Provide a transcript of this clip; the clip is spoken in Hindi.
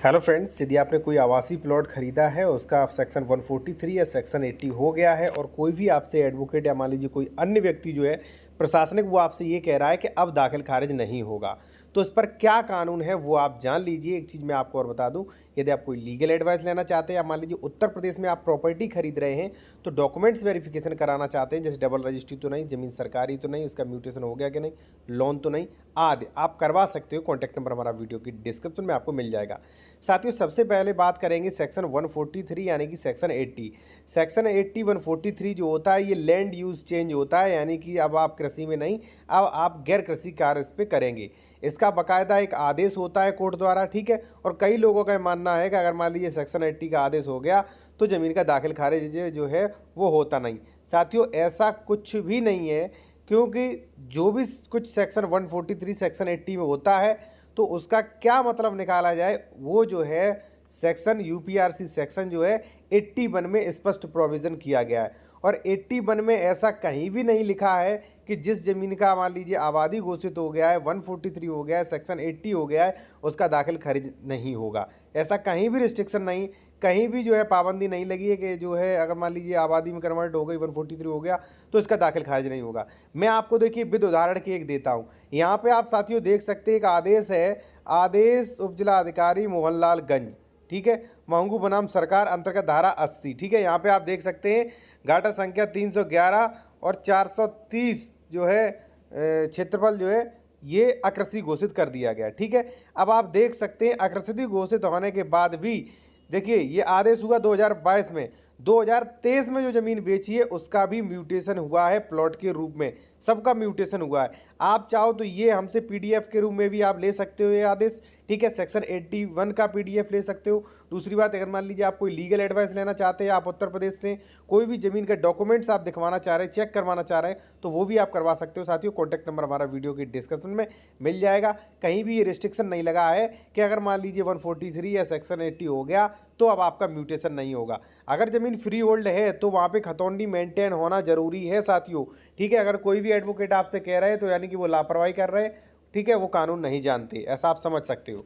हेलो फ्रेंड्स, यदि आपने कोई आवासीय प्लॉट खरीदा है, उसका सेक्शन 143 या सेक्शन 80 हो गया है और कोई भी आपसे एडवोकेट या मान लीजिए कोई अन्य व्यक्ति जो है प्रशासनिक, वो आपसे ये कह रहा है कि अब दाखिल खारिज नहीं होगा, तो इस पर क्या कानून है वो आप जान लीजिए। एक चीज़ मैं आपको और बता दूं, यदि आप कोई लीगल एडवाइस लेना चाहते हैं या मान लीजिए उत्तर प्रदेश में आप प्रॉपर्टी खरीद रहे हैं तो डॉक्यूमेंट्स वेरिफिकेशन कराना चाहते हैं, जैसे डबल रजिस्ट्री तो नहीं, ज़मीन सरकारी तो नहीं, उसका म्यूटेशन हो गया कि नहीं, लोन तो नहीं, आदि आप करवा सकते हो। कॉन्टैक्ट नंबर हमारा वीडियो की डिस्क्रिप्शन में आपको मिल जाएगा। साथियों, सबसे पहले बात करेंगे सेक्शन 143 यानी कि सेक्शन 80। सेक्शन 80 143 जो होता है ये लैंड यूज चेंज होता है, यानी कि अब आप कृषि में नहीं, अब आप गैर कृषि कार्य इस पे करेंगे। इसका बाकायदा एक आदेश होता है कोर्ट द्वारा, ठीक है। और कई लोगों का मानना है कि अगर मान लीजिए सेक्शन 80 का आदेश हो गया तो ज़मीन का दाखिल खारिज जो है वो होता नहीं। साथियों, ऐसा कुछ भी नहीं है, क्योंकि जो भी कुछ सेक्शन 143 सेक्शन 80 में होता है तो उसका क्या मतलब निकाला जाए, वो जो है सेक्शन यूपीआरसी सेक्शन जो है 81 में स्पष्ट प्रोविज़न किया गया है। और 81 में ऐसा कहीं भी नहीं लिखा है कि जिस ज़मीन का मान लीजिए आबादी घोषित हो गया है, 143 हो गया है, सेक्शन 80 हो गया है, उसका दाखिल खारिज नहीं होगा। ऐसा कहीं भी रिस्ट्रिक्शन नहीं, कहीं भी जो है पाबंदी नहीं लगी है कि जो है अगर मान लीजिए आबादी में कन्वर्ट हो गई, 143 हो गया तो इसका दाखिल खारिज नहीं होगा। मैं आपको देखिए विद उदाहरण के एक देता हूँ। यहाँ पे आप साथियों देख सकते हैं एक आदेश है, आदेश उपजिला अधिकारी मोहनलाल गंज, ठीक है, महंगू बनाम सरकार अंतर्गत धारा 80, ठीक है। यहाँ पे आप देख सकते हैं घाटा संख्या 311 और 430 जो है क्षेत्रफल जो है ये अकृषि घोषित कर दिया गया, ठीक है। अब आप देख सकते हैं अकृषि घोषित होने के बाद भी देखिए ये आदेश हुआ 2022 में, 2023 में जो ज़मीन बेची है उसका भी म्यूटेशन हुआ है प्लॉट के रूप में, सबका म्यूटेशन हुआ है। आप चाहो तो ये हमसे पीडीएफ के रूप में भी आप ले सकते हो ये आदेश, ठीक है। सेक्शन 81 का पीडीएफ ले सकते हो। दूसरी बात, अगर मान लीजिए आप कोई लीगल एडवाइस लेना चाहते हैं, आप उत्तर प्रदेश से कोई भी ज़मीन का डॉक्यूमेंट्स आप दिखवाना चाह रहे हैं, चेक करवाना चाह रहे हैं, तो वो भी आप करवा सकते हो। साथियों, कॉन्टैक्ट नंबर हमारा वीडियो की डिस्क्रिप्शन में मिल जाएगा। कहीं भी ये रिस्ट्रिक्शन नहीं लगा है कि अगर मान लीजिए 143 या सेक्शन 80 हो गया तो अब आपका म्यूटेशन नहीं होगा। अगर ज़मीन फ्री होल्ड है तो वहाँ पे खतौंडी मेंटेन होना जरूरी है साथियों, ठीक है। अगर कोई भी एडवोकेट आपसे कह रहे हैं तो यानी कि वो लापरवाही कर रहे हैं, ठीक है, वो कानून नहीं जानते, ऐसा आप समझ सकते हो।